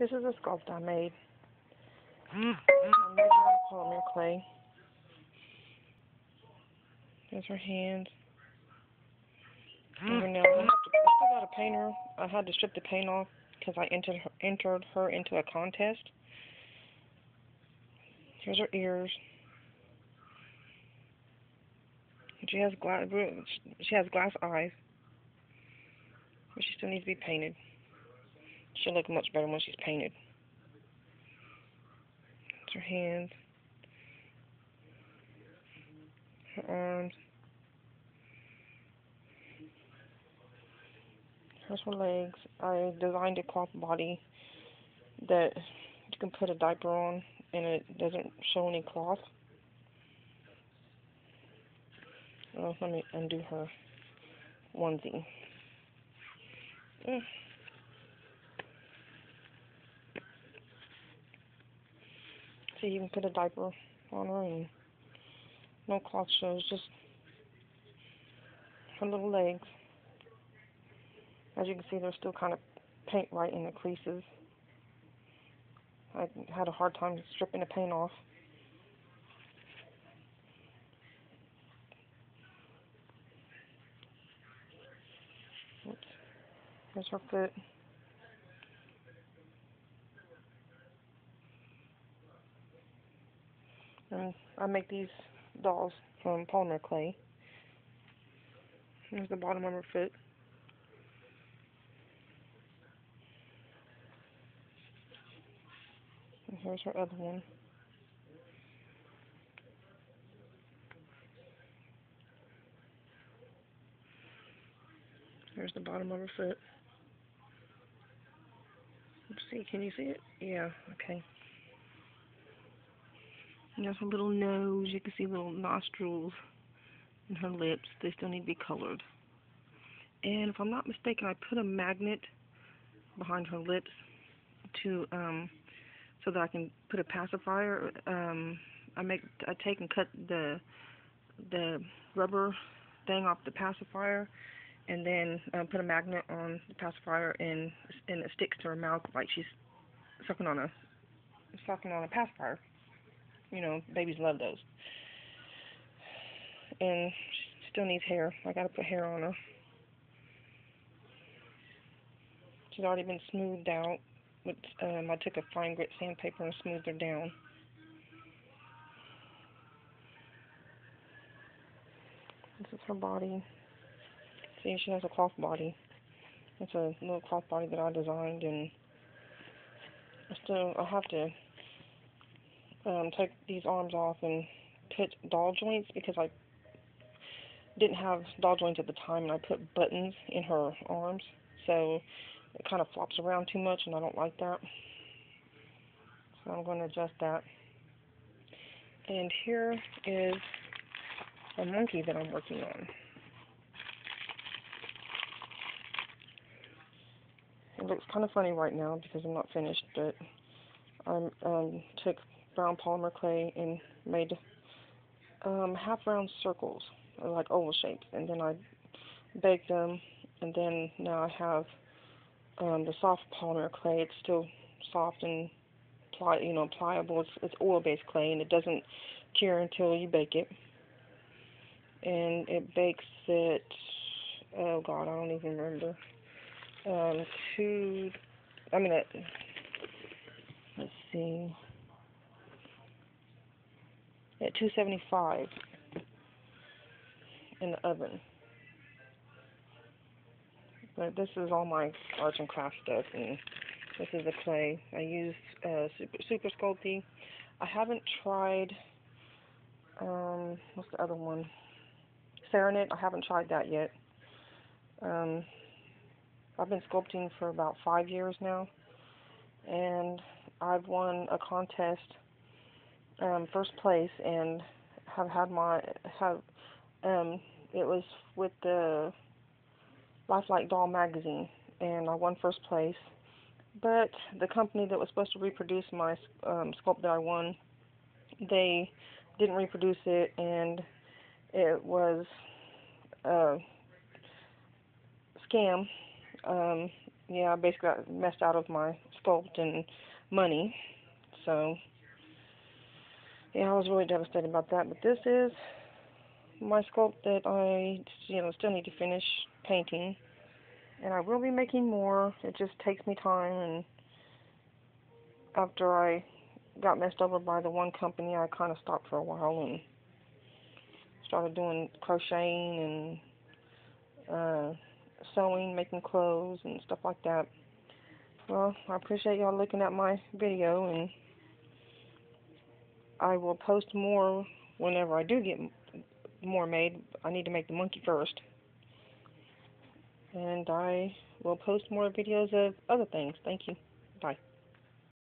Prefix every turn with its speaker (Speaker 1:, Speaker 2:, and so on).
Speaker 1: This is a sculpt I made. I made it out of polymer clay. There's her hands. And her nails. I still got to paint her. I had to strip the paint off because I entered her into a contest. Here's her ears. She has glass eyes, but she still needs to be painted. She'll look much better when she's painted. It's her hands, her arms. Here's her legs. I designed a cloth body that you can put a diaper on and it doesn't show any cloth. Oh, let me undo her onesie. So you can put a diaper on her and no cloth shows, just her little legs. As you can see, there's still kind of paint right in the creases. I had a hard time stripping the paint off. Oops. Here's her foot. And I make these dolls from polymer clay. Here's the bottom of her foot. And here's her other one. Here's the bottom of her foot. Let's see, can you see it? Yeah, okay. And there's her little nose. You can see little nostrils and her lips. They still need to be colored. And if I'm not mistaken, I put a magnet behind her lips to so that I can put a pacifier. I take and cut the rubber thing off the pacifier, and then put a magnet on the pacifier, and it sticks to her mouth like she's sucking on a pacifier. You know, babies love those. And she still needs hair. I gotta put hair on her. She's already been smoothed out. With, I took a fine grit sandpaper and smoothed her down. This is her body. See, she has a cloth body. It's a little cloth body that I designed, and I have to take these arms off and put doll joints because I didn't have doll joints at the time, and I put buttons in her arms, so it kind of flops around too much, and I don't like that. So I'm going to adjust that. And here is a monkey that I'm working on. It looks kind of funny right now because I'm not finished, but I took brown polymer clay and made half round circles, like oval shapes, and then I baked them, and then now I have the soft polymer clay. It's still soft and pliable. It's oil-based clay, and it doesn't cure until you bake it. And it bakes at, oh God, I don't even remember. Let's see, at 275 in the oven. But this is all my arts and crafts stuff, and this is the clay. I used super sculpted. I haven't tried, what's the other one? Serenade. I haven't tried that yet. I've been sculpting for about 5 years now, and I've won a contest, first place, and have had it was with the Lifelike Doll magazine, and I won first place. But the company that was supposed to reproduce my sculpt that I won, they didn't reproduce it, and it was a scam. yeah, I basically got messed out of my sculpt and money. So, yeah, I was really devastated about that. But this is my sculpt that I, still need to finish painting. And I will be making more. It just takes me time. And after I got messed over by the one company, I kind of stopped for a while and started doing crocheting and sewing, making clothes and stuff like that. Well, I appreciate y'all looking at my video, and I will post more whenever I do get more made. I need to make the monkey first. And I will post more videos of other things. Thank you.